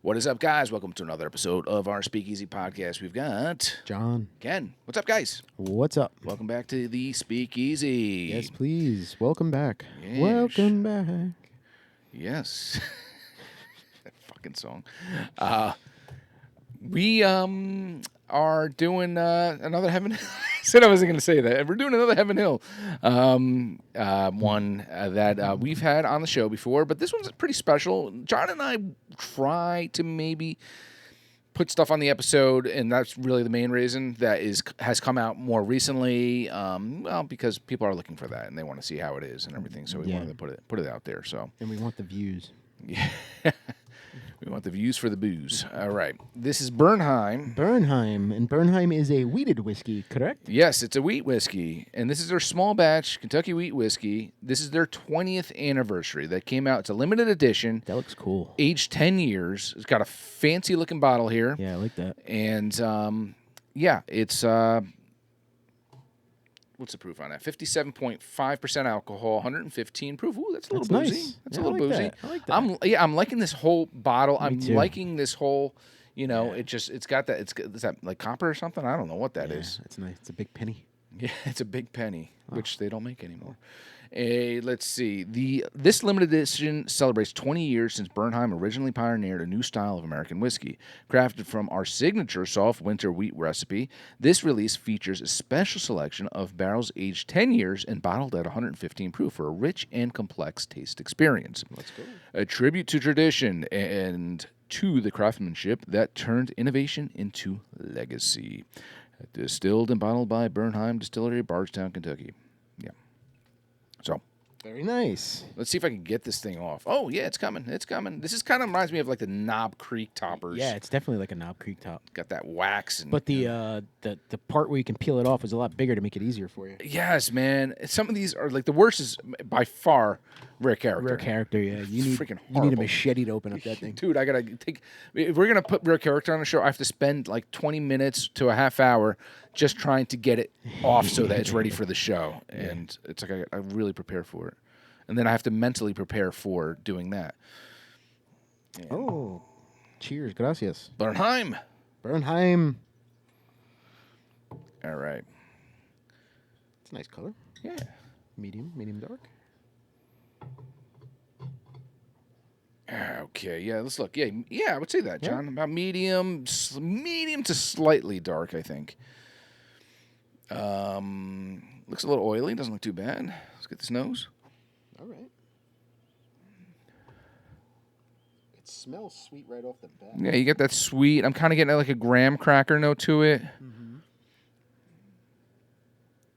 What is up, guys? Welcome to another episode of our Speakeasy podcast. We've got John. Ken. What's up, guys? What's up? Welcome back to the Speakeasy. Yes, please. Welcome back. Yes. Welcome back. Yes. That fucking song. We are doing another Heaven Hill. I said I wasn't going to say that. We're doing another Heaven Hill one that we've had on the show before, but this one's pretty special. John and I try to maybe put stuff on the episode, and that's really the main reason that has come out more recently. Because people are looking for that and they want to see how it is and everything. So we wanted to put it out there. So And we want the views. yeah. We want the views for the booze. All right. This is Bernheim. Bernheim. And Bernheim is a wheated whiskey, correct? Yes, it's a wheat whiskey. And this is their small batch Kentucky wheat whiskey. This is their 20th anniversary that came out. It's a limited edition. That looks cool. Aged 10 years. It's got a fancy looking bottle here. Yeah, I like that. And it's what's the proof on that? 57.5% alcohol, 115 proof. Ooh, that's a little boozy. Nice. That's Yeah, a little I like boozy. that. I like that. I'm liking this whole bottle. Me I'm too. liking this whole, it's got that, is that like copper or something? I don't know what that is. It's nice. It's a big penny. Yeah, it's a big penny, which they don't make anymore. Let's see. This limited edition celebrates 20 years since Bernheim originally pioneered a new style of American whiskey. Crafted from our signature soft winter wheat recipe, this release features a special selection of barrels aged 10 years and bottled at 115 proof for a rich and complex taste experience. Let's go. A tribute to tradition and to the craftsmanship that turned innovation into legacy. Distilled and bottled by Bernheim Distillery, Bardstown, Kentucky. Yeah. So, Very nice. let's see if I can get this thing off. Oh, yeah, it's coming. It's coming. This is kind of reminds me of like the Knob Creek toppers. Yeah, it's definitely like a Knob Creek top. Got that wax. And, But the part where you can peel it off is a lot bigger to make it easier for you. yes, man. Some of these are like the worst is by far Rare Character. Rare Character, yeah. You need freaking you need a horrible. machete to open up that thing. Dude, I got to take. If we're going to put Rare Character on the show, I have to spend like 20 minutes to a half hour just trying to get it off so that it's ready for the show. And it's like I really prepare for it. And then I have to mentally prepare for doing that. And Oh. Cheers. Gracias. Bernheim. Bernheim. All right. It's a nice color. Yeah. Medium dark. Okay. Yeah. Let's look. Yeah. I would say that, John. About medium to slightly dark, I think. Looks a little oily. Doesn't look too bad. Let's get this nose. All right. It smells sweet right off the bat. Yeah, you get that sweet. I'm kind of getting like a graham cracker note to it. Mm-hmm.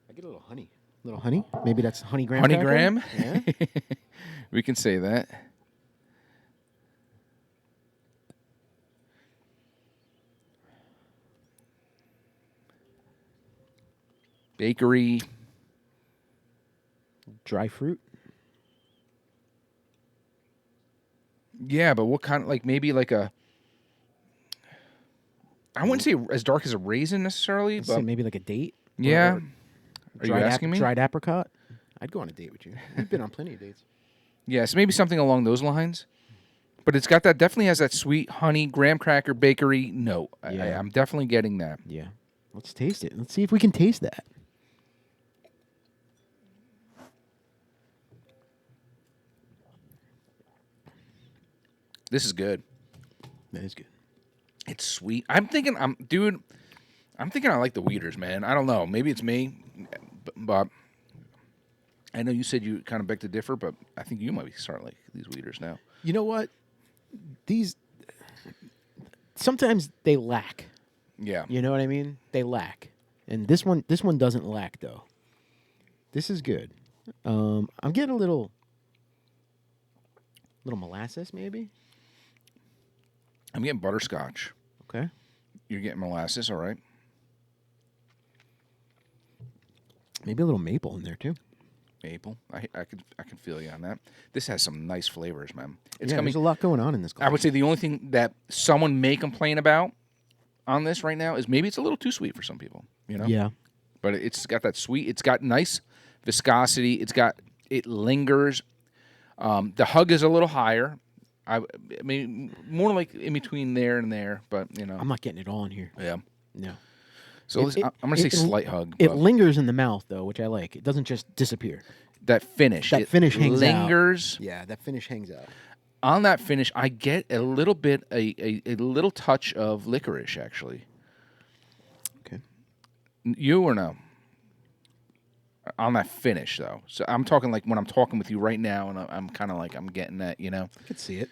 I get a little honey. Little honey? Maybe that's honey graham Honey cracker? graham? Yeah. We can say that. Bakery. Dry fruit? Yeah, but what kind of, like, maybe like a, I wouldn't say as dark as a raisin necessarily, Let's but say maybe like a date? yeah. Or Are you asking me? Dried apricot? I'd go on a date with you. We've been on plenty of dates. Yes, maybe something along those lines. But it's got that, definitely has that sweet honey, graham cracker, bakery note. Yeah. I'm definitely getting that. Yeah. Let's taste it. Let's see if we can taste that. This is good. That is good. It's sweet. I'm thinking I like the Weeders, man. I don't know. Maybe it's me, but I know you said you kind of beg to differ, but I think you might be starting like these Weeders now. You know what? These sometimes they lack. Yeah. You know what I mean? They lack. And this one doesn't lack though. This is good. I'm getting a little molasses maybe. I'm getting butterscotch. Okay. You're getting molasses, all right. Maybe a little maple in there too. Maple. I can feel you on that. This has some nice flavors, man. It's Yeah, coming. there's a lot going on in this glass. I would say the only thing that someone may complain about on this right now is maybe it's a little too sweet for some people, you know? Yeah. But it's got that sweet. It's got nice viscosity. It lingers. The hug is a little higher. I mean, more like in between there and there, but I'm not getting it all in here. yeah. No. So I'm gonna say slight hug. It but lingers in the mouth though, which I like. It doesn't just disappear. that finish, That it finish hangs out. lingers. Yeah, that finish hangs out. On that finish, I get a little bit, a little touch of licorice, actually. Okay. You or no? On that finish, though. So I'm talking like when I'm talking with you right now, and I'm kind of like I'm getting that, I could see it.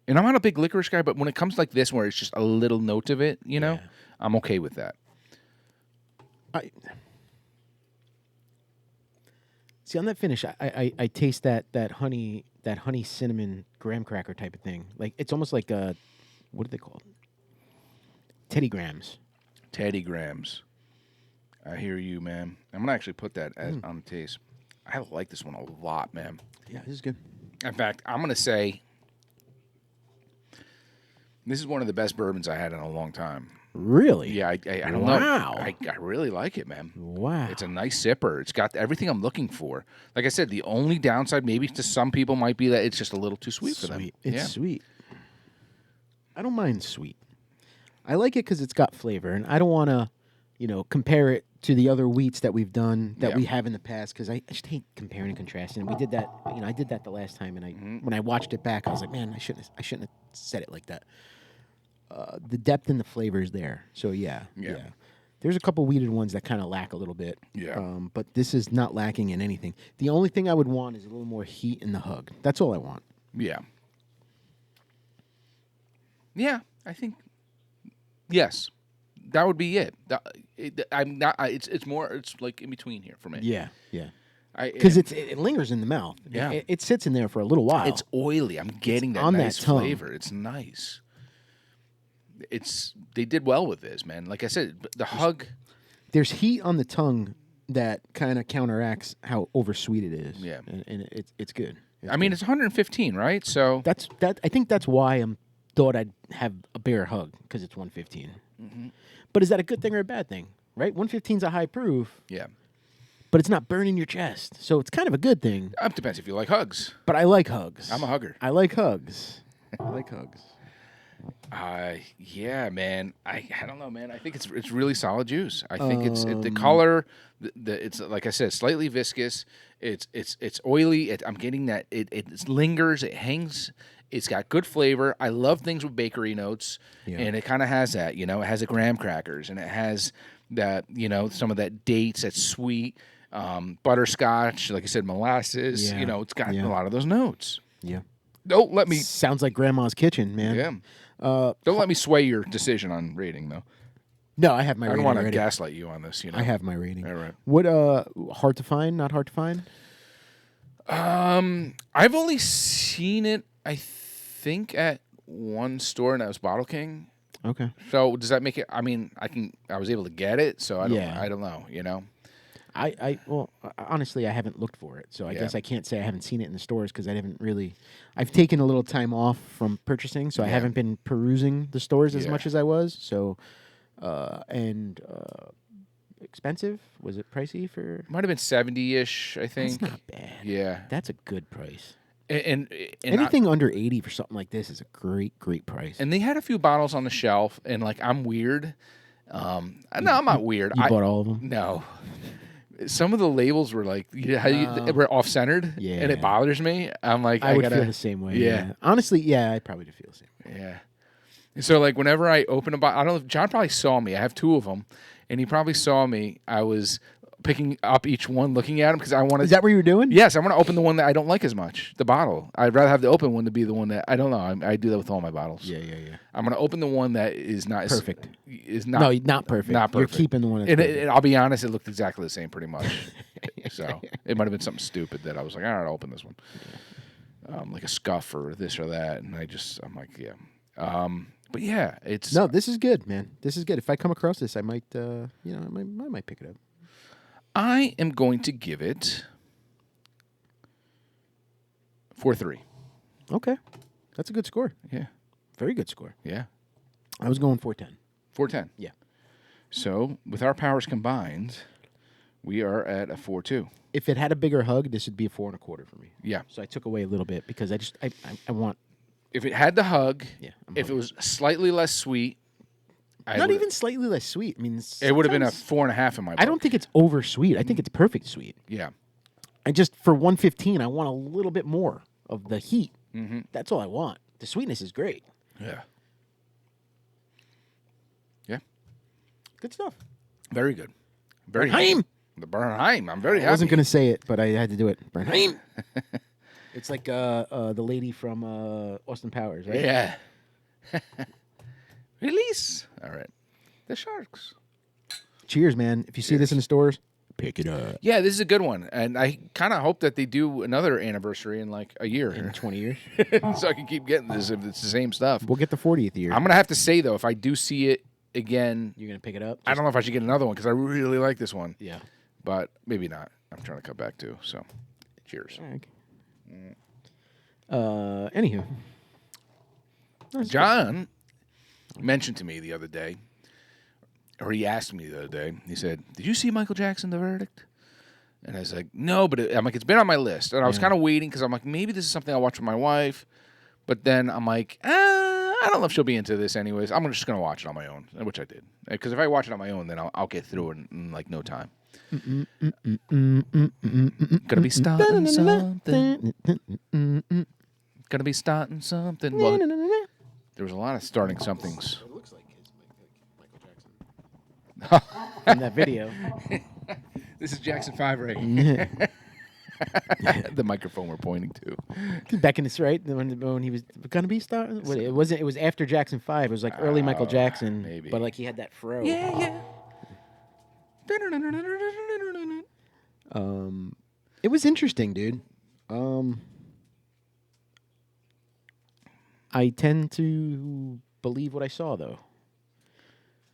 And I'm not a big licorice guy, but when it comes like this, where it's just a little note of it, Yeah. I'm okay with that. See, on that finish, I taste that honey cinnamon graham cracker type of thing. Like it's almost like what are they called? Teddy Grahams. Teddy Grahams. I hear you, man. I'm gonna actually put that on the taste. I like this one a lot, man. Yeah, this is good. In fact, I'm gonna say this is one of the best bourbons I had in a long time. Really? Yeah, I don't Wow. know. I really like it, man. Wow. It's a nice sipper. It's got everything I'm looking for. Like I said, the only downside maybe to some people might be that it's just a little too sweet for them. It's sweet. I don't mind sweet. I like it because it's got flavor, and I don't want to, compare it to the other wheats that we've done that we have in the past. Because I just hate comparing and contrasting. And we did that. I did that the last time, and when I watched it back, I was like, man, I shouldn't have said it like that. The depth and the flavor is there. So yeah. There's a couple weeded ones that kind of lack a little bit. Yeah. But this is not lacking in anything. The only thing I would want is a little more heat in the hug. That's all I want. Yeah. Yeah, I think. Yes, that would be it. I'm not. It's more. It's like in between here for me. Yeah. Because It, it lingers in the mouth. Yeah. It sits in there for a little while. it's oily. I'm getting that on nice that tongue. flavor. It's nice. They did well with this, man. Like I said, the hug. There's heat on the tongue that kind of counteracts how oversweet it is. Yeah. and it's good. I mean, it's 115, right? So That's that. I think that's why I thought I'd have a bare hug because it's 115. But is that a good thing or a bad thing? Right, 115 is a high proof, yeah, but it's not burning your chest, so it's kind of a good thing. it depends if you like hugs. But I like hugs. I'm a hugger. I like hugs. I like hugs. Yeah, man. I don't know, man. I think it's really solid juice. I think the color. It's like I said, slightly viscous. It's oily. I'm getting that. It lingers. It hangs. It's got good flavor. I love things with bakery notes, and it kind of has that. It has the graham crackers, and it has that. Some of that dates. That's sweet. Butterscotch, like I said, molasses. Yeah. It's got a lot of those notes. Yeah. Don't let me. Sounds like Grandma's kitchen, man. Yeah. Don't let me sway your decision on rating, though. No, I have my I don't rating want to already. gaslight you on this. I have my rating. All right. What hard to find? Not hard to find? I've only seen it, I think, at one store, and that was Bottle King. Okay. So does that make it? I mean, I was able to get it, so I don't know. Well, honestly, I haven't looked for it, so I Yeah. guess I can't say I haven't seen it in the stores because I haven't really. I've taken a little time off from purchasing, so I Yeah. haven't been perusing the stores as Yeah. much as I was. So, expensive? Was it pricey for? Might have been 70-ish, I think. That's not bad. Yeah. That's a good price. And Anything under 80 for something like this is a great price. and they had a few bottles on the shelf, and like I'm weird. No, I'm not weird. You bought all of them? No. Some of the labels were like, were off-centered, Yeah. and it bothers me. I'm like, I would gotta, feel the same way. Yeah. Honestly, yeah, I probably would feel the same way. Yeah. So like whenever I open a bottle, I don't know if John probably saw me. I have two of them, and he probably saw me. I was picking up each one, looking at them because I wanted. Is that what you were doing? Yes, I want to open the one that I don't like as much, the bottle. I'd rather have the open one to be the one that I don't know. I do that with all my bottles. Yeah. I'm going to open the one that is not Perfect. Is not No, not perfect. Not perfect. You're keeping the one that's And, perfect. and I'll be honest, it looked exactly the same, pretty much. So it might have been something stupid that I was like, all right, I'll open this one, like a scuff or this or that, and I'm like, yeah. But yeah, it's No, this is good, man. This is good. If I come across this, I might, I might pick it up. I am going to give it 4.3. Okay, that's a good score. Yeah, Very good score. yeah, I was going 410. 4.10. Yeah. So with our powers combined, We are at a 4.2. If it had a bigger hug, this would be a 4.25 for me. Yeah. So I took away a little bit because I want. If it had the hug, Yeah, if it was slightly less sweet, not even slightly less sweet. I mean, it would have been a 4.5 in my book. I don't think it's over sweet. I think it's perfect sweet. Yeah. I just, for 115, I want a little bit more of the heat. Mm-hmm. That's all I want. The sweetness is great. Yeah. Yeah. Good stuff. Very good. Very Bernheim. Good. The Bernheim. I'm very happy. I wasn't going to say it, but I had to do it. Bernheim. It's like the lady from Austin Powers, right? Yeah. Release. All right. The Sharks. Cheers, man. If you see this in the stores, pick it up. Yeah, this is a good one. And I kind of hope that they do another anniversary in like a year. In 20 years. So I can keep getting this if it's the same stuff. We'll get the 40th year. I'm going to have to say, though, if I do see it again, You're going to pick it up? I don't know if I should get another one because I really like this one. Yeah. But maybe not. I'm trying to cut back too. So, cheers. Anywho. John mentioned to me the other day, or he asked me the other day, he said, "Did you see Michael Jackson, The Verdict?" And I was like, "No, but I'm like, it's been on my list." And I was kind of waiting because I'm like, maybe this is something I'll watch with my wife. But then I'm like, I don't know if she'll be into this anyways. I'm just going to watch it on my own, which I did. Because if I watch it on my own, then I'll get through it in like no time. Gonna be starting something. Gonna be starting something. Well, there was a lot of starting somethings. It looks like his Michael Jackson. In that video. This is Jackson 5 right here. The microphone we're pointing to. Back in this, right? When he was gonna be starting. It wasn't. It was after Jackson 5. It was like early Michael Jackson. Maybe. But like he had that fro. Yeah. It was interesting, dude. I tend to believe what I saw, though.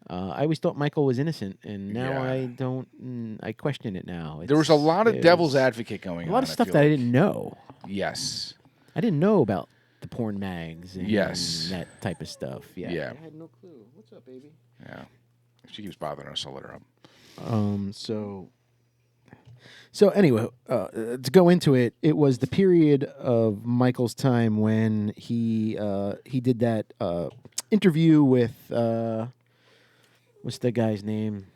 I always thought Michael was innocent, and now I don't. I question it now. There was a lot of devil's advocate going on. A lot of stuff that I didn't know. Yes. I didn't know about the porn mags and Yes. that type of stuff. Yeah. Yeah. I had no clue. What's up, baby? Yeah. If she keeps bothering us, I'll let her up. So anyway, to go into it, it was the period of Michael's time when he did that interview with what's the guy's name?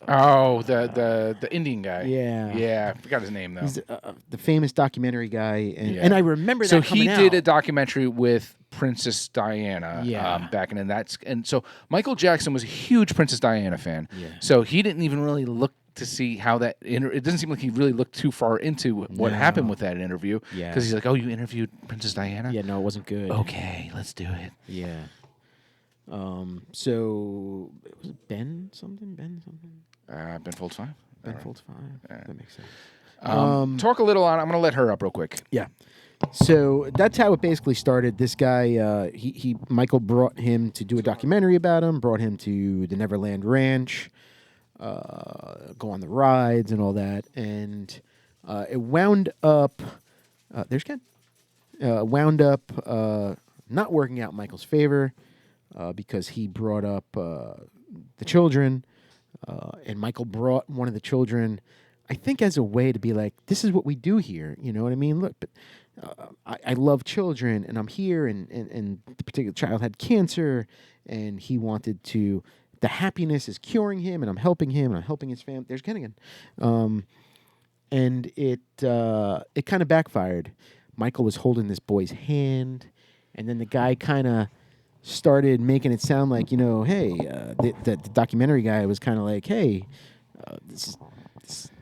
Oh, the Indian guy. Yeah. Yeah, I forgot his name though. He's the famous documentary guy, and I remember that. So coming he out. did a documentary with Princess Diana. Back in and so Michael Jackson was a huge Princess Diana fan. Yeah. So he didn't even really look to see how that. It doesn't seem like he really looked too far into what happened with that interview. Yeah. Because he's like, "Oh, you interviewed Princess Diana? Yeah, no, it wasn't good. Okay, let's do it." Yeah. So it was Ben something. Ben Folds 5. Ben Folds 5. That makes sense. Talk a little on. I'm going to let her up real quick. Yeah. So that's how it basically started. This guy, Michael brought him to do a documentary about him. Brought him to the Neverland Ranch, go on the rides and all that, and it wound up. There's Ken. Wound up not working out in Michael's favor because he brought up the children. And Michael brought one of the children, I think, as a way to be like, this is what we do here. You know what I mean? Look, but I love children, and I'm here, and the particular child had cancer, and he wanted to, the happiness is curing him, and I'm helping him, and I'm helping his family. There's Kennigan. And it kind of backfired. Michael was holding this boy's hand, and then the guy kind of started making it sound like, hey, the documentary guy was kind of like, hey, this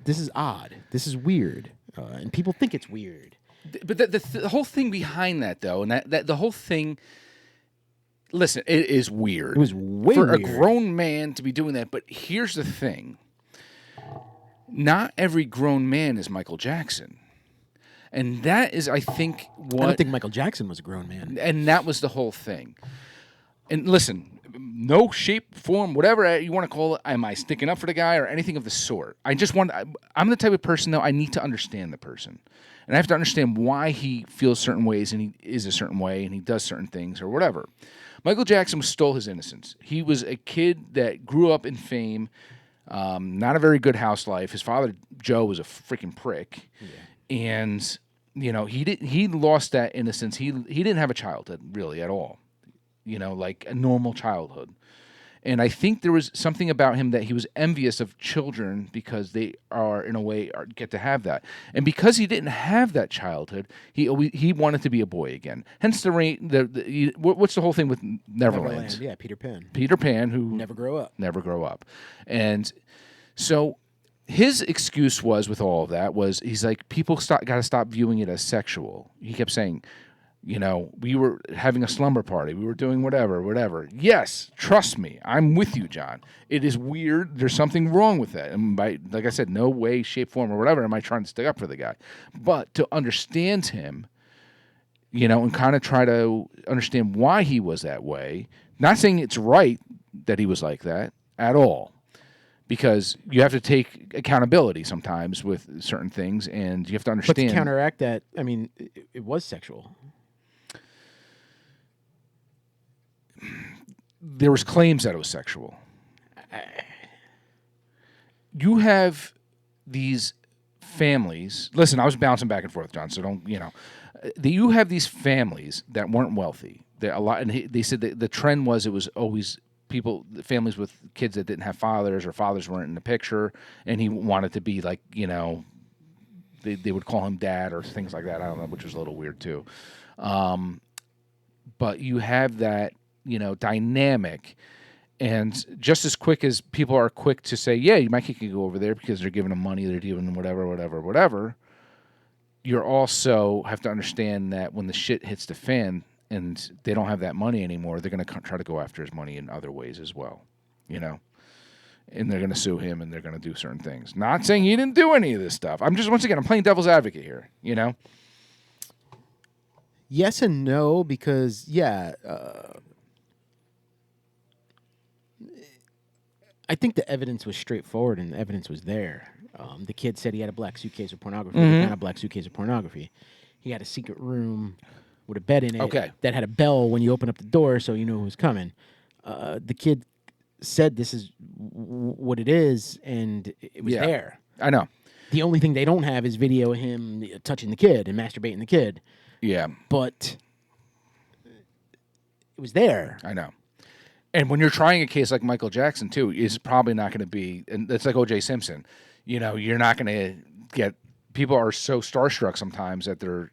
is odd. This is weird. And people think it's weird. But the whole thing behind that, though, and that the whole thing, listen, it is weird. It was way for weird. a grown man to be doing that. But here's the thing. Not every grown man is Michael Jackson. And that is, I think, what... I don't think Michael Jackson was a grown man. And that was the whole thing. And listen, no shape, form, whatever you want to call it, am I sticking up for the guy or anything of the sort. I'm the type of person, though, I need to understand the person. And I have to understand why he feels certain ways and he is a certain way and he does certain things or whatever. Michael Jackson stole his innocence. He was a kid that grew up in fame, Not a very good house life. His father, Joe, was a freaking prick. And, he lost that innocence. He didn't have a childhood, really, at all. Like a normal childhood. And I think there was something about him that he was envious of children because they are, in a way, get to have that. And because he didn't have that childhood, he wanted to be a boy again. Hence what's the whole thing with Neverland? Yeah, Peter Pan. Peter Pan, who Never grow up. And so his excuse was, with all of that, he's like, people got to stop viewing it as sexual. He kept saying, we were having a slumber party. We were doing whatever. Yes, trust me. I'm with you, John. It is weird. There's something wrong with that. And like I said, no way, shape, form, or whatever am I trying to stick up for the guy. But to understand him, and kind of try to understand why he was that way, not saying it's right that he was like that at all. Because you have to take accountability sometimes with certain things, and you have to understand. But to counteract that, I mean, it was sexual. There was claims that it was sexual. You have these families. Listen, I was bouncing back and forth, John. So don't. You have these families that weren't wealthy. And they said that the trend was it was always families with kids that didn't have fathers or fathers weren't in the picture, and he wanted to be like, they would call him dad or things like that. I don't know, which was a little weird too. But you have that. Dynamic, and just as quick as people are quick to say, yeah, my kid can go over there because they're giving them money, they're giving them whatever, you also have to understand that when the shit hits the fan and they don't have that money anymore, they're going to try to go after his money in other ways as well, and they're going to sue him and they're going to do certain things. Not saying he didn't do any of this stuff. I'm playing devil's advocate here, Yes and no, because, I think the evidence was straightforward and the evidence was there. The kid said he had a black suitcase of pornography. He found a black suitcase of pornography. He had a secret room with a bed in it that had a bell when you open up the door so you knew who was coming. The kid said this is what it is, and it was there. I know. The only thing they don't have is video of him touching the kid and masturbating the kid. Yeah. But it was there. I know. And when you're trying a case like Michael Jackson, too, it's probably not going to be, and it's like O.J. Simpson, you're not going to get, people are so starstruck sometimes that their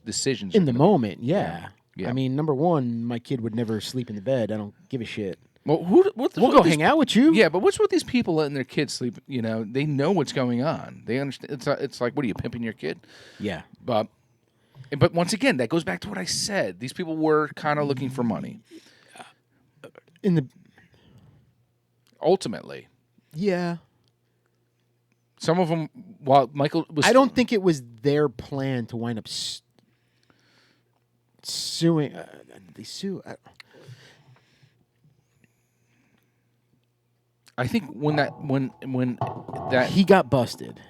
decisions. In the moment, yeah. Yeah. I mean, number one, my kid would never sleep in the bed. I don't give a shit. Well, we'll go hang out with you. Yeah, but what's with these people letting their kids sleep? They know what's going on. They understand. It's like, what are you, pimping your kid? Yeah. But once again, that goes back to what I said. These people were kind of looking for money. Ultimately, yeah. Some of them, while Michael was, I don't think it was their plan to wind up suing. They sue. I think when that he got busted.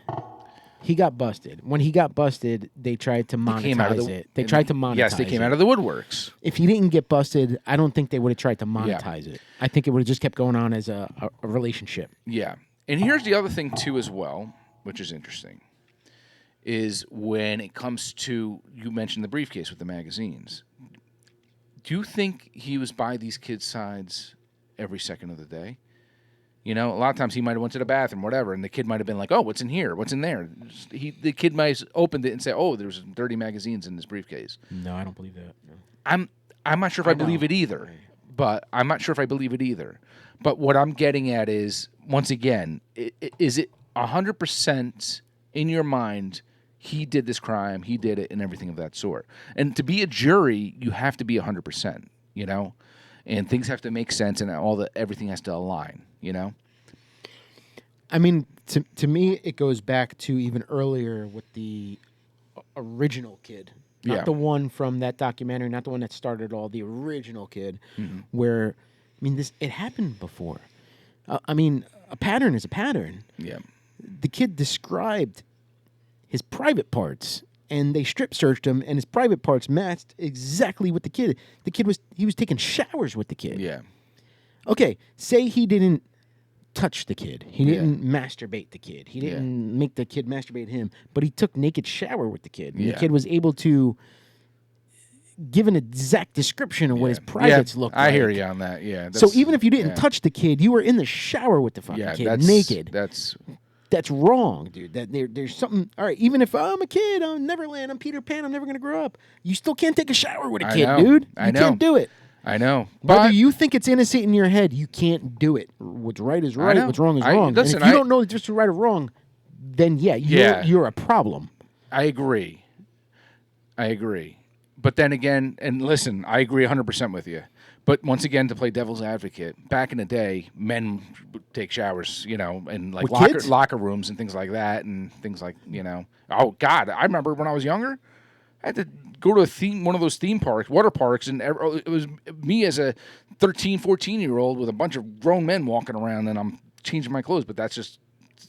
When he got busted, they tried to monetize it. They tried to monetize it. Yes, they came out of the woodworks. If he didn't get busted, I don't think they would have tried to monetize it. I think it would have just kept going on as a relationship. Yeah. And here's the other thing, too, as well, which is interesting, is when it comes to, you mentioned the briefcase with the magazines. Do you think he was by these kids' sides every second of the day? A lot of times he might have went to the bathroom, whatever, and the kid might have been like, "Oh, what's in here? What's in there?" The kid might have opened it and say, "Oh, there's dirty magazines in this briefcase." No, I don't believe that. No. I'm not sure if I believe it either. But what I'm getting at is, once again, is it 100% in your mind? He did this crime. He did it, and everything of that sort. And to be a jury, you have to be 100%. And things have to make sense, and everything has to align. I mean, to me, it goes back to even earlier with the original kid, not the one from that documentary, not the one that started all. The original kid, where, I mean, it happened before. I mean, a pattern is a pattern. Yeah. The kid described his private parts, and they strip searched him, and his private parts matched exactly with the kid. He was taking showers with the kid. Yeah. Okay, say he didn't touch the kid. He didn't masturbate the kid. He didn't make the kid masturbate him. But he took naked shower with the kid. And the kid was able to give an exact description of what his privates looked like. I hear you on that. Yeah. So even if you didn't touch the kid, you were in the shower with the fucking kid naked. That's wrong, dude. There's something. All right, even if I'm a kid, I'm Neverland, I'm Peter Pan, I'm never gonna grow up. You still can't take a shower with a kid, dude. You can't do it. I know. Whether you think it's innocent in your head, you can't do it. What's right is right. What's wrong is wrong. Listen, and if you don't know the difference between right or wrong, then you're a problem. I agree. But then again, and listen, I agree 100% with you. But once again, to play devil's advocate, back in the day, men would take showers, in like locker rooms and things like that, and things like, Oh God, I remember when I was younger, I had to go to one of those theme parks, water parks, and it was me as a 13, 14-year-old with a bunch of grown men walking around, and I'm changing my clothes. But that's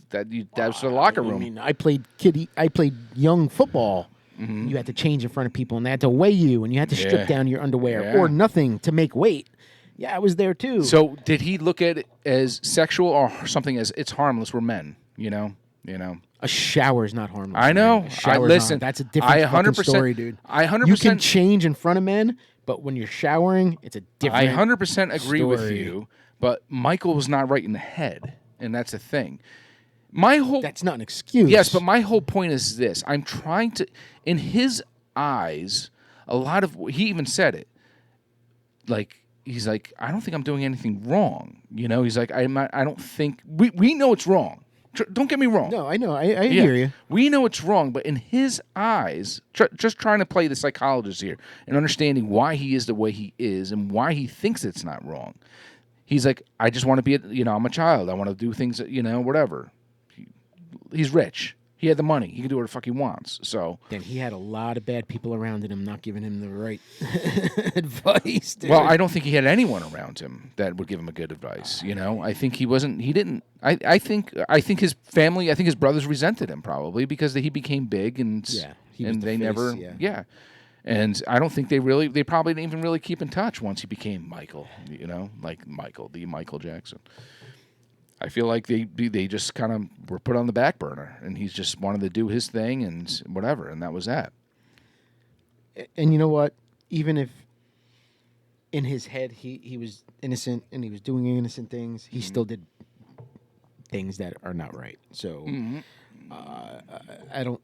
that's the locker room. I mean, I played young football. Mm-hmm. You had to change in front of people, and they had to weigh you, and you had to strip down your underwear or nothing to make weight. Yeah, I was there too. So did he look at it as sexual or something as it's harmless? We're men, A shower is not harmless. I know. Listen, that's a different fucking story, dude. I 100%. You can change in front of men, but when you're showering, it's a different. I 100% agree with you, but Michael was not right in the head, and that's the thing. That's not an excuse. Yes, but my whole point is this. I'm trying to, in his eyes, he even said it. Like, he's like, I don't think I'm doing anything wrong. He's like, I don't think, we know it's wrong. Don't get me wrong. No, I know. I hear you. We know it's wrong, but in his eyes, just trying to play the psychologist here and understanding why he is the way he is and why he thinks it's not wrong. He's like, I just want to be, I'm a child. I want to do things, whatever. He's rich. He had the money. He can do whatever the fuck he wants. So then he had a lot of bad people around him, not giving him the right advice. Dude. Well, I don't think he had anyone around him that would give him a good advice. I think he wasn't. He didn't. I think his family. I think his brothers resented him probably because he became big and they never. Yeah. And I don't think they probably didn't even really keep in touch once he became Michael. Like Michael Jackson. I feel like they just kind of were put on the back burner, and he's just wanted to do his thing and whatever, and that was that. And you know what? Even if in his head he was innocent and he was doing innocent things, he still did things that are not right. So I don't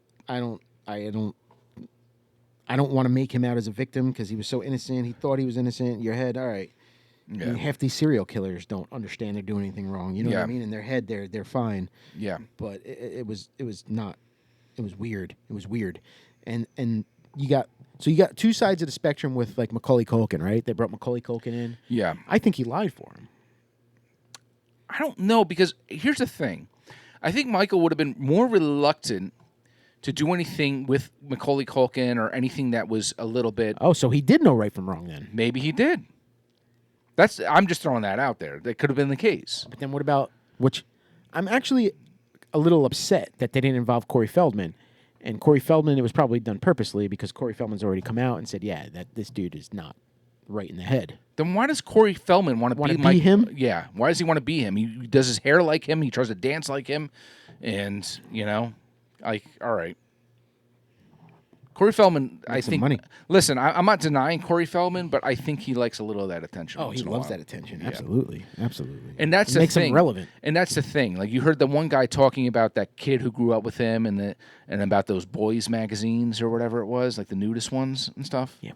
want to make him out as a victim because he was so innocent. He thought he was innocent. Your head, all right. Yeah. I mean, half these serial killers don't understand they're doing anything wrong. You know what I mean? In their head, they're fine. Yeah. But it was not. It was weird. It was weird, and you got two sides of the spectrum with like Macaulay Culkin, right? They brought Macaulay Culkin in. Yeah. I think he lied for him. I don't know because here's the thing. I think Michael would have been more reluctant to do anything with Macaulay Culkin or anything that was a little bit. Oh, so he did know right from wrong then? Maybe he did. I'm just throwing that out there. That could have been the case. But then what about, which I'm actually a little upset that they didn't involve Corey Feldman. And Corey Feldman, it was probably done purposely because Corey Feldman's already come out and said, that this dude is not right in the head. Then why does Corey Feldman want to be him? Yeah. Why does he want to be him? He does his hair like him. He tries to dance like him. And, all right. Corey Feldman, I think. Money. Listen, I'm not denying Corey Feldman, but I think he likes a little of that attention. Oh, he loves that attention. Absolutely, absolutely. And that's the thing. Makes him relevant. And that's the thing. Like you heard the one guy talking about that kid who grew up with him, and about those boys magazines or whatever it was, like the nudist ones and stuff. Yeah,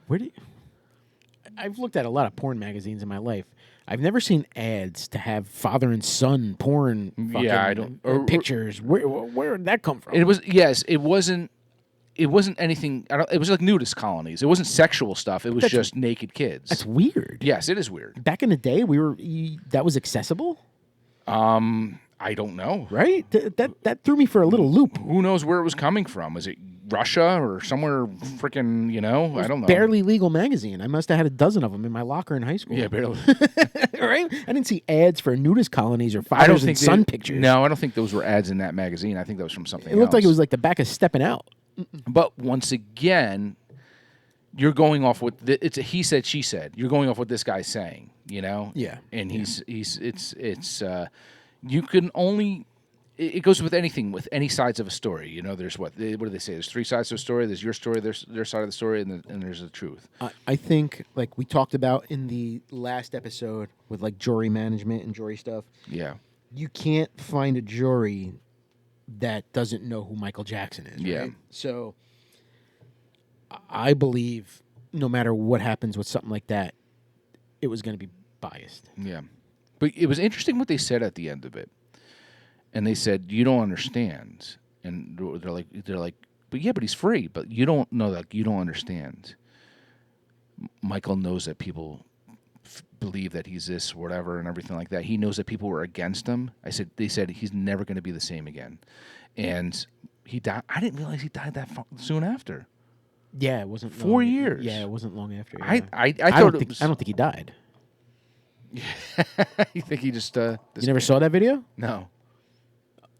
I've looked at a lot of porn magazines in my life. I've never seen ads to have father and son porn. I don't. Pictures. Where did that come from? It wasn't. It wasn't anything. It was like nudist colonies. It wasn't sexual stuff. It was just naked kids. That's weird. Yes, it is weird. Back in the day, that was accessible. I don't know. Right? That threw me for a little loop. Who knows where it was coming from? Was it Russia or somewhere freaking? I don't know. Barely legal magazine. I must have had a dozen of them in my locker in high school. Yeah, barely. Right? I didn't see ads for nudist colonies or fathers and son pictures. No, I don't think those were ads in that magazine. I think that was from something else. It looked like it was like the back of Stepping Out. But once again, you're going off with it's a he said she said. You're going off what this guy's saying, Yeah. And it's you can only. It goes with anything, with any sides of a story. You know, there's what do they say? There's 3 sides to a story. There's your story, there's their side of the story, and there's the truth. I think, like we talked about in the last episode with like jury management and jury stuff. Yeah. You can't find a jury that doesn't know who Michael Jackson is. Yeah. Right? So I believe no matter what happens with something like that, it was going to be biased. Yeah. But it was interesting what they said at the end of it. And they said, "You don't understand." And they're like, "But yeah, but he's free. But you don't know that. You don't understand. Michael knows that people believe that he's this, whatever, and everything like that. He knows that people were against him." They said he's never going to be the same again. And he died. I didn't realize he died that soon after. Yeah, it wasn't 4 years. Yeah, it wasn't long after. I don't think he died. You think he just? You never saw that video? No.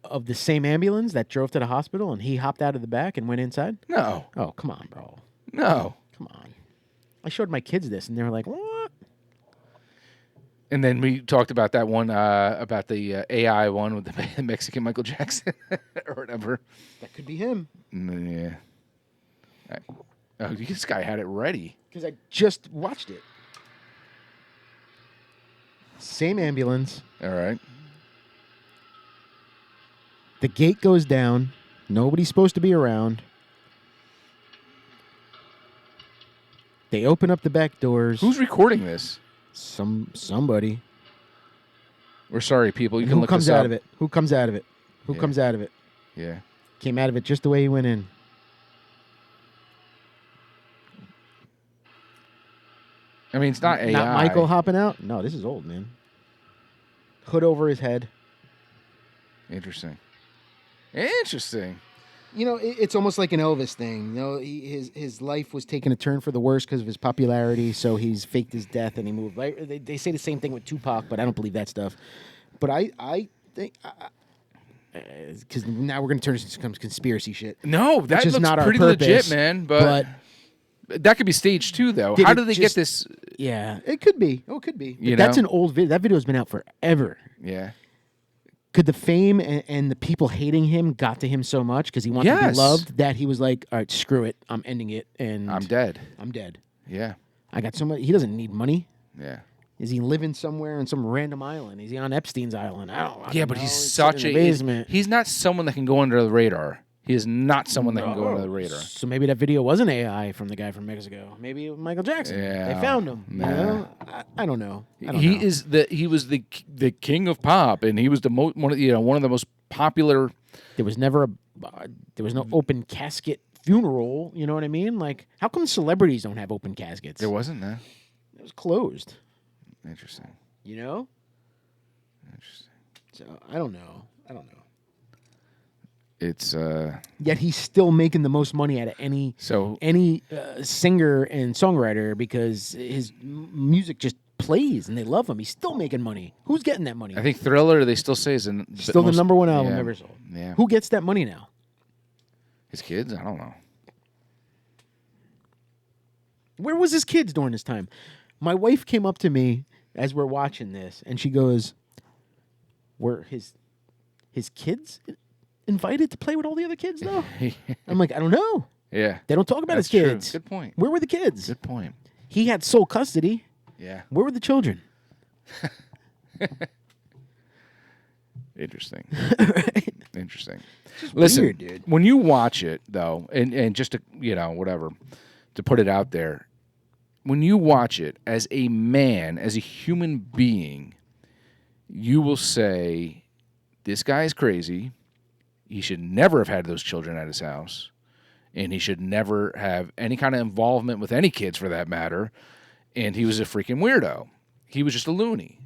Of the same ambulance that drove to the hospital and he hopped out of the back and went inside? No. Oh, come on, bro. No. Come on. I showed my kids this and they were like, "What?" And then we talked about that one, about the AI one with the Mexican Michael Jackson or whatever. That could be him. Yeah. Oh, this guy had it ready. Because I just watched it. Same ambulance. All right. The gate goes down. Nobody's supposed to be around. They open up the back doors. Who's recording this? Somebody. We're sorry, people. You can Who look comes this up. out of it? Who comes out of it? Who Yeah. comes out of it? Yeah. Came out of it just the way he went in. I mean, it's not AI. Not Michael hopping out? No, this is old, man. Hood over his head. Interesting. Interesting. You know, it's almost like an Elvis thing. You know, his life was taking a turn for the worse because of his popularity, so he's faked his death and he moved. They say the same thing with Tupac, but I don't believe that stuff. But I think... Because now we're going to turn this into some conspiracy shit. No, that looks looks pretty legit, man. But that could be staged too, though. How did they get this? Yeah, it could be. Oh, it could be. You But that's know? an old video. That video has been out forever. Yeah. Could the fame and the people hating him got to him so much because he wanted to be Yes. loved that he was like, "All right, screw it. I'm ending it, and I'm dead. I'm dead. Yeah. I got so much." He doesn't need money. Yeah. Is he living somewhere on some random island? Is he on Epstein's island? I don't. Yeah, but know. he's He's such sitting a in the basement. He's not someone that can go under the radar. He is not someone that can go under the radar. So maybe that video wasn't AI from the guy from Mexico. Maybe it was Michael Jackson. Yeah. They found him. You Nah. know? I don't know. I don't He know. is he was the king of pop, and he was the one of the most popular. There was never there was no open casket funeral. You know what I mean? Like, how come celebrities don't have open caskets? There wasn't that. It was closed. Interesting. You know? Interesting. So I don't know. It's Yet he's still making the most money out of any singer and songwriter because his music just plays and they love him. He's still making money. Who's getting that money? I think Thriller, they still say, is Still the number one album yeah, ever sold. Yeah. Who gets that money now? His kids? I don't know. Where was his kids during this time? My wife came up to me as we're watching this, and she goes, "Were his kids invited to play with all the other kids, though?" I'm like, "I don't know. Yeah. They don't talk about That's his kids. True. Good point. Where were the kids? Good point. He had sole custody. Yeah. Where were the children?" Interesting. Right? Interesting. Just Listen, weird, dude. when you watch it, though, and just to, whatever, to put it out there, when you watch it as a man, as a human being, you will say, this guy is crazy. He should never have had those children at his house. And he should never have any kind of involvement with any kids, for that matter. And he was a freaking weirdo. He was just a loony.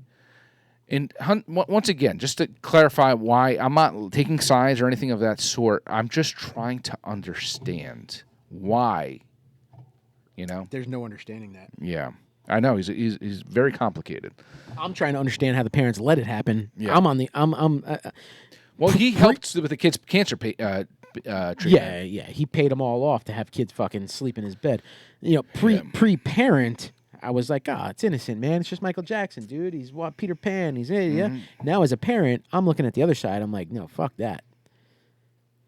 And once again, just to clarify why, I'm not taking sides or anything of that sort. I'm just trying to understand why, There's no understanding that. Yeah, I know. He's very complicated. I'm trying to understand how the parents let it happen. Yeah. Well, he helped with the kids' cancer treatment. Yeah. He paid them all off to have kids fucking sleep in his bed. Pre-parent, I was like, it's innocent, man. It's just Michael Jackson, dude. He's Peter Pan. He's yeah. Now as a parent, I'm looking at the other side. I'm like, no, fuck that.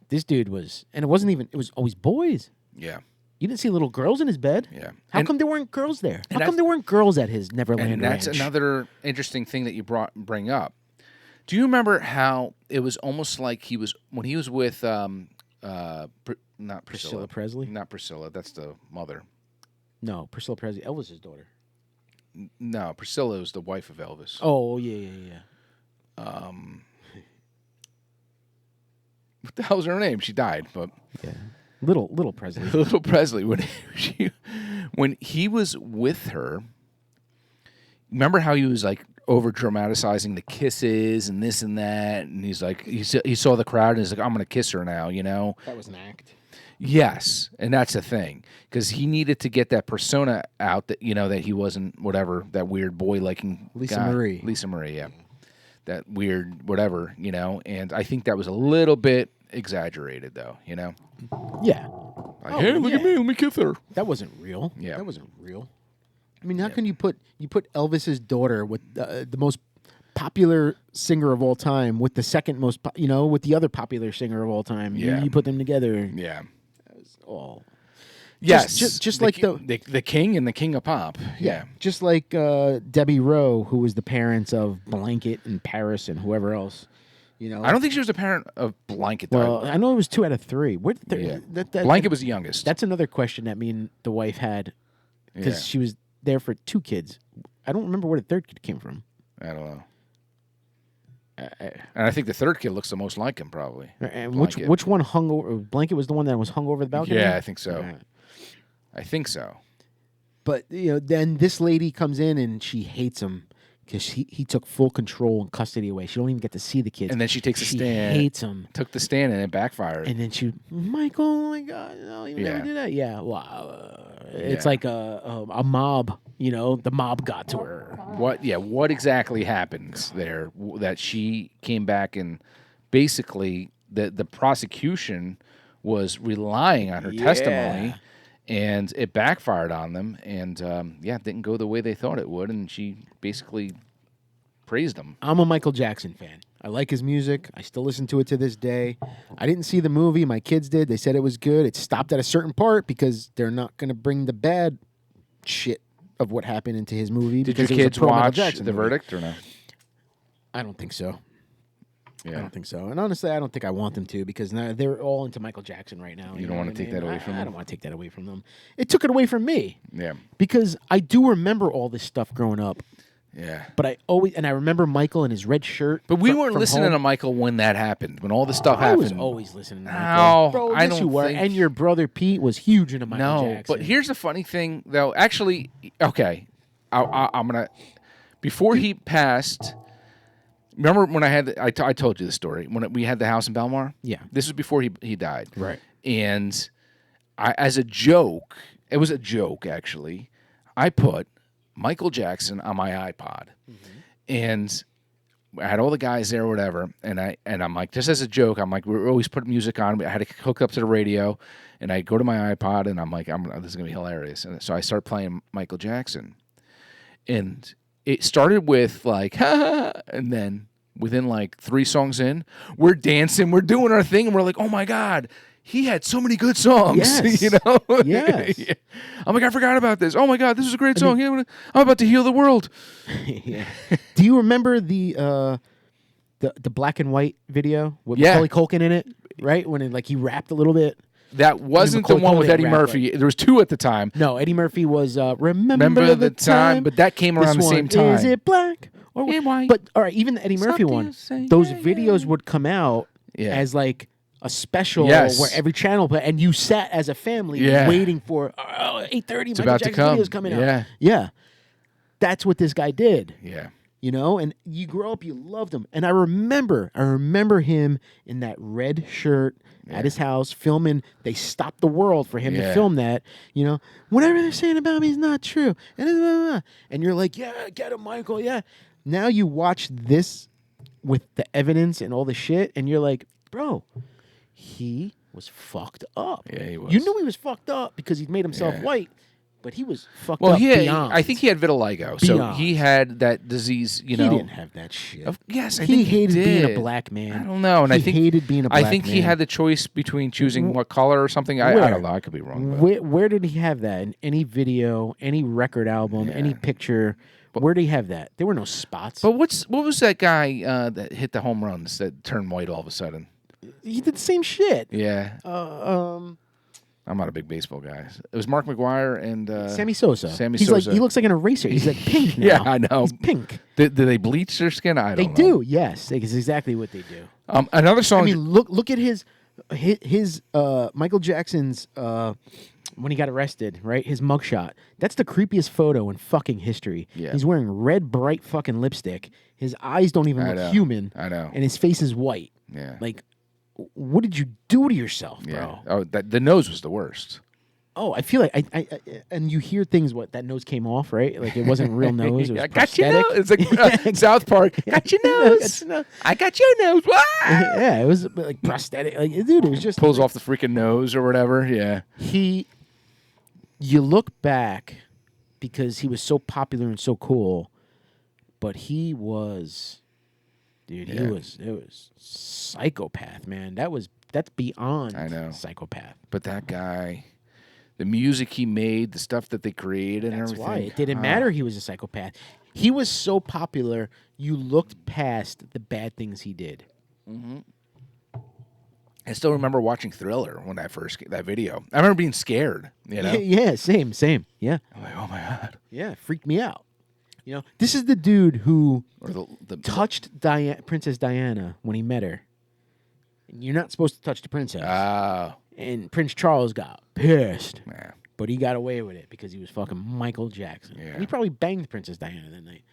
This dude was, and it wasn't even. It was always boys. Yeah. You didn't see little girls in his bed. Yeah. How come there weren't girls there? How come there weren't girls at his Neverland Ranch? Ranch? That's another interesting thing that you bring up. Do you remember how it was almost like when he was with not Priscilla Presley? Not Priscilla. That's the mother. No, Priscilla Presley, Elvis's daughter. No, Priscilla was the wife of Elvis. Oh yeah. What the hell's her name? She died, but yeah, little Presley. Little Presley. When he was with her, remember how he was like over dramatizing the kisses and this and that, and he's like he saw the crowd and he's like, I'm gonna kiss her now, you know. That was an act. Yes, and that's the thing, because he needed to get that persona out that that he wasn't whatever, that weird boy liking Lisa guy. Marie. Lisa Marie, yeah. That weird whatever, and I think that was a little bit exaggerated though, Yeah. Like, hey, look at me, let me kiss her. That wasn't real. Yeah. That wasn't real. I mean, how can you put Elvis's daughter with the most popular singer of all time with the second most, with the other popular singer of all time? Yeah. You put them together. Yeah. That was all. Yes, just like the king and the king of pop. Yeah, just like Debbie Rowe, who was the parents of Blanket and Paris and whoever else. I don't think she was the parent of Blanket. Though. Well, I know it was 2 out of 3. Blanket was the youngest. That's another question that me and the wife had, because she was there for 2 kids. I don't remember where the third kid came from. I don't know. And I think the third kid looks the most like him, probably. And which one hung over? Blanket was the one that was hung over the balcony? Yeah, I think so. I think so. But then this lady comes in and she hates him because he took full control and custody away. She don't even get to see the kids. And then she takes a stand. She hates him. Took the stand and it backfired. And then Michael, oh my God, no, you never do that. Yeah, wow. It's like a mob. The mob got to her. What exactly happens there that she came back and basically the prosecution was relying on her testimony. And it backfired on them, and it didn't go the way they thought it would, and she basically praised him. I'm a Michael Jackson fan. I like his music. I still listen to it to this day. I didn't see the movie. My kids did. They said it was good. It stopped at a certain part because they're not going to bring the bad shit of what happened into his movie. Did your kids watch The Verdict or no? I don't think so. Yeah. I don't think so. And honestly, I don't think I want them to, because now they're all into Michael Jackson right now. You don't want to take that away from them? I don't want to take that away from them. It took it away from me. Yeah. Because I do remember all this stuff growing up. Yeah. But I remember Michael and his red shirt. But we weren't listening to Michael when that happened, when all this stuff happened. I was always listening to Michael. No, Bro, I yes, don't you were. think... And your brother Pete was huge into Michael Jackson. But here's the funny thing, though. Actually, okay, I'm going to... Before he passed... Remember when I told you the story when we had the house in Belmar? Yeah. This was before he died. Right. And as a joke, it was a joke actually, I put Michael Jackson on my iPod. And I had all the guys there or whatever, and I'm like, just as a joke, I'm like, we're always putting music on. I had to hook up to the radio, and I go to my iPod, and I'm like, this is going to be hilarious. And so I start playing Michael Jackson. And it started with like, and then within like 3 songs in, we're dancing, we're doing our thing, and we're like, oh my God, he had so many good songs. Yes. Yes. Yeah. I'm like, I forgot about this. Oh my God, this is a great song. I'm about to heal the world. Yeah. Do you remember the black and white video with Macaulay Culkin in it? Right? When he rapped a little bit. That wasn't the one with Eddie Murphy. There was 2 at the time. No, Eddie Murphy was Remember the Time. But that came around the same time. Is it black or white? But all right, even the Eddie Murphy one, those videos would come out as like a special where every channel played, and you sat as a family waiting for 8:30. Michael about to Jackson come. videos coming out. Yeah, that's what this guy did. Yeah. And you grow up, you loved him. And I remember him in that red shirt at his house filming. They stopped the world for him to film that. Whatever they're saying about me is not true. And you're like, yeah, get him, Michael. Yeah. Now you watch this with the evidence and all the shit, and you're like, bro, he was fucked up. Yeah, he was. You knew he was fucked up because he'd made himself white. But he was fucked Well, up beyond. I think he had vitiligo, so Beyond. he had that disease. You know, he didn't have that shit. Yes, I he think hated he being did. a black man. I don't know, and he I think hated being a black man. I think he had the choice between choosing what color or something. I don't know. I could be wrong. Where did he have that? In any video, any record album, any picture? Where did he have that? There were no spots. But what was that guy that hit the home runs that turned white all of a sudden? He did the same shit. Yeah. I'm not a big baseball guy. It was Mark McGwire and Sammy Sosa. He's like he looks like an eraser. He's like pink now. Yeah, I know. He's pink. Do they bleach their skin? I don't know. They do. Yes, it's exactly what they do. Another song. I mean, look at his Michael Jackson's when he got arrested, right? His mugshot. That's the creepiest photo in fucking history. Yeah. He's wearing red, bright fucking lipstick. His eyes don't even look human. I know. And his face is white. Yeah. Like, what did you do to yourself, bro? Yeah. Oh, the nose was the worst. Oh, I feel like I and you hear things. What that nose came off, right? Like it wasn't real nose. It was I got your prosthetic. nose. It's like South Park. Got your nose. I got your nose. Yeah, it was like prosthetic. Like, dude, it was just pulls off the freaking nose or whatever. Yeah. You look back because he was so popular and so cool, but he was, dude. It was psychopath, man. That's beyond. I know. Psychopath. But that guy. The music he made, the stuff that they created, and everything. That's why it didn't matter he was a psychopath. He was so popular, you looked past the bad things he did. Mm-hmm. I still remember watching Thriller when that video. I remember being scared. You know? Yeah, same. Yeah. I'm like, oh my god. Yeah, it freaked me out. You know, this is the dude who touched Princess Diana when he met her. And you're not supposed to touch the princess. And Prince Charles got pissed. Yeah. But he got away with it because he was fucking Michael Jackson. Yeah. And he probably banged Princess Diana that night.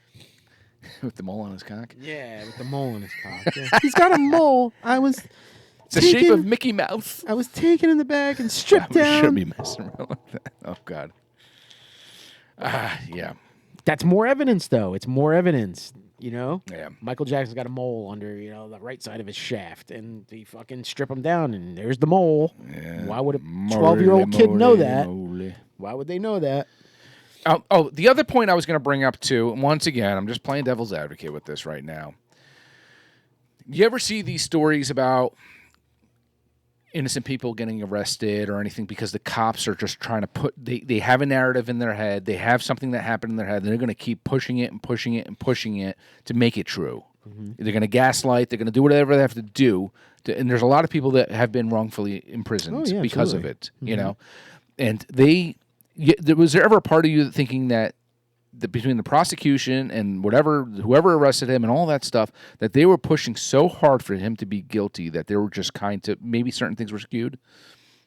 With the mole on his cock? Yeah, with the mole on his cock. Yeah. He's got a mole. It's the shape of Mickey Mouse. I was taken in the back and stripped down. Shouldn't be messing around with that. Oh, God. Yeah. That's more evidence, though. It's more evidence. You know? Yeah. Michael Jackson's got a mole under, the right side of his shaft, and they fucking strip him down, and there's the mole. Yeah. Why would a 12-year-old kid know that? Why would they know that? The other point I was going to bring up, too, once again, I'm just playing devil's advocate with this right now. You ever see these stories about innocent people getting arrested or anything because the cops are just trying to they have a narrative in their head, they have something that happened in their head, and they're going to keep pushing it and pushing it and pushing it to make it true. Mm-hmm. They're going to gaslight, they're going to do whatever they have to do, and there's a lot of people that have been wrongfully imprisoned because of it, you know? And was there ever a part of you thinking that between the prosecution and whoever arrested him and all that stuff, that they were pushing so hard for him to be guilty that they were just maybe certain things were skewed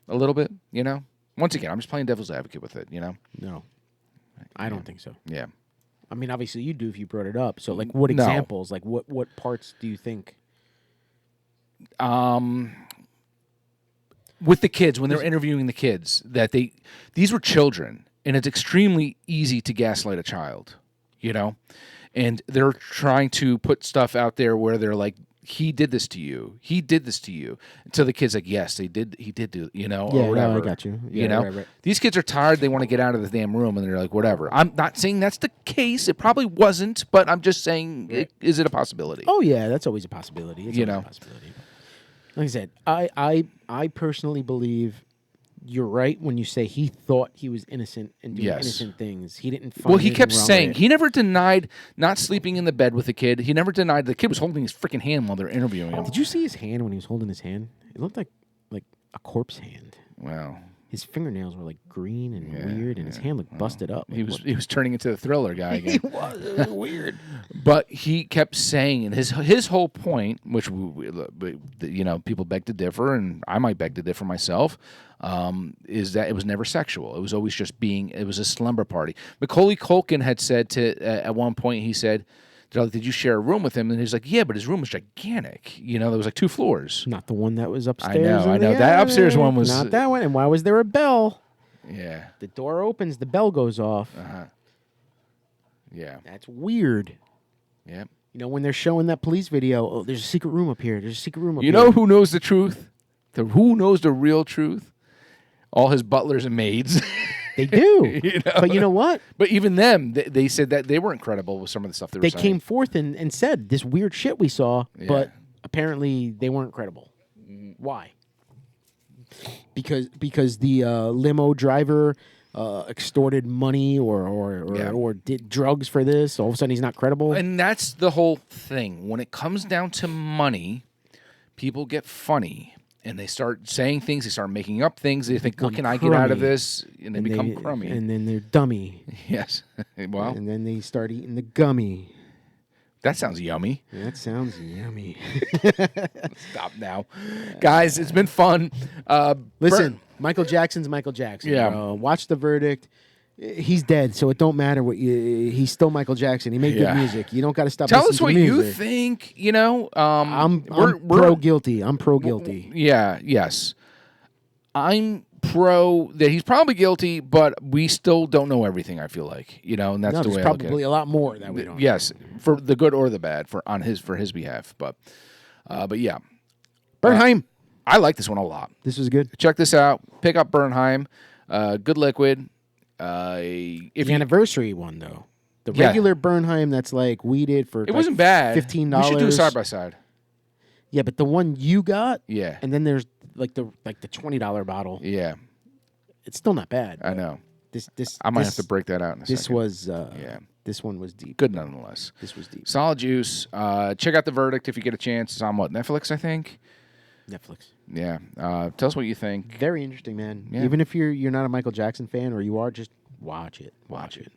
a little bit, you know? Once again, I'm just playing devil's advocate with it, you know? No. I don't think so. Yeah. I mean, obviously you do if you brought it up. So, like, what examples? Like, what parts do you think? With the kids, when they're interviewing the kids, these were children. And it's extremely easy to gaslight a child, you know? And they're trying to put stuff out there where they're like, he did this to you. He did this to you. Until the kid's like, yes, he did do, you know, or whatever. Yeah, I got you. Yeah, you know? Right. These kids are tired. They want to get out of the damn room, and they're like, whatever. I'm not saying that's the case. It probably wasn't, but I'm just saying, is it a possibility? Oh, yeah, that's always a possibility. It's you always know? a possibility. Like I said, I personally believe you're right when you say he thought he was innocent and doing innocent things. He didn't find he kept saying, he never denied not sleeping in the bed with the kid. He never denied the kid was holding his freaking hand while they're interviewing him. Did you see his hand when he was holding his hand? It looked like a corpse hand. Wow. His fingernails were like green and weird, and his hand looked busted up. He was turning into the Thriller guy again. He was. It was weird. But he kept saying, and his whole point, which people beg to differ, and I might beg to differ myself, is that it was never sexual. It was always just it was a slumber party. Macaulay Culkin had said at one point, he said, did you share a room with him? And he's like, yeah, but his room was gigantic. You know, there was like 2 floors. Not the one that was upstairs. I know. That upstairs one was... Not that one. And why was there a bell? Yeah. The door opens, the bell goes off. Uh-huh. Yeah. That's weird. Yeah. You know, when they're showing that police video, there's a secret room up here. There's a secret room up here. You know who knows the truth? Who knows the real truth? All his butlers and maids. They do. You know? But you know what? But even them, they said that they weren't credible with some of the stuff they were They saying. came forth and said this weird shit we saw, but apparently they weren't credible. Why? Because the limo driver extorted money or did drugs for this. All of a sudden, he's not credible. And that's the whole thing. When it comes down to money, people get funny. And they start saying things. They start making up things. They think, "What can I get out of this?" And they become crummy. And then they're dummy. Yes. Well, and then they start eating the gummy. that sounds yummy. That sounds yummy. Stop now, guys. It's been fun. Listen, Michael Jackson's Michael Jackson. Yeah. Watch The Verdict. He's dead, so it don't matter what he's still Michael Jackson. He made good music. You don't got to stop. Tell us what listening to you music. think. You know, I'm we're pro guilty. I'm pro guilty. Yeah. Yes. I'm pro that he's probably guilty, but we still don't know everything. I feel like, you know, and that's the There's way I look at probably it. a lot more that we don't. Yes, for the good or the bad, for his behalf. But yeah, Bernheim. I like this one a lot. This was good. Check this out. Pick up Bernheim. Good liquid. The anniversary one though, the regular Bernheim that's like weeded for it wasn't bad. $15. We should do a side by side. Yeah, but the one you got, Yeah, and then there's like the $20 bottle. yeah, It's still not bad. I know. This I might have to break that out in a This second. was This one was deep. Good nonetheless. This was deep. Solid juice. Check out The Verdict if you get a chance. It's on what, Netflix, I think. Netflix. Yeah. Tell us what you think. Very interesting, man. Yeah. Even if you're not a Michael Jackson fan, or you are, just watch it. Watch it.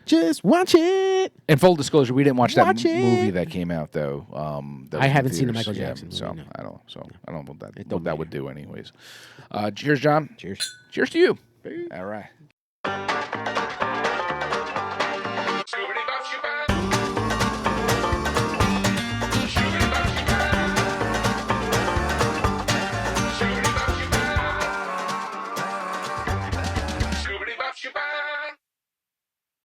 Just watch it. And full disclosure, we didn't watch that Watch it. movie that came out though. That was I in haven't seen the theaters. Michael Jackson movie, so no. I don't. So I don't know what don't that would do, anyways. Cheers, John. Cheers. Cheers to you. All right.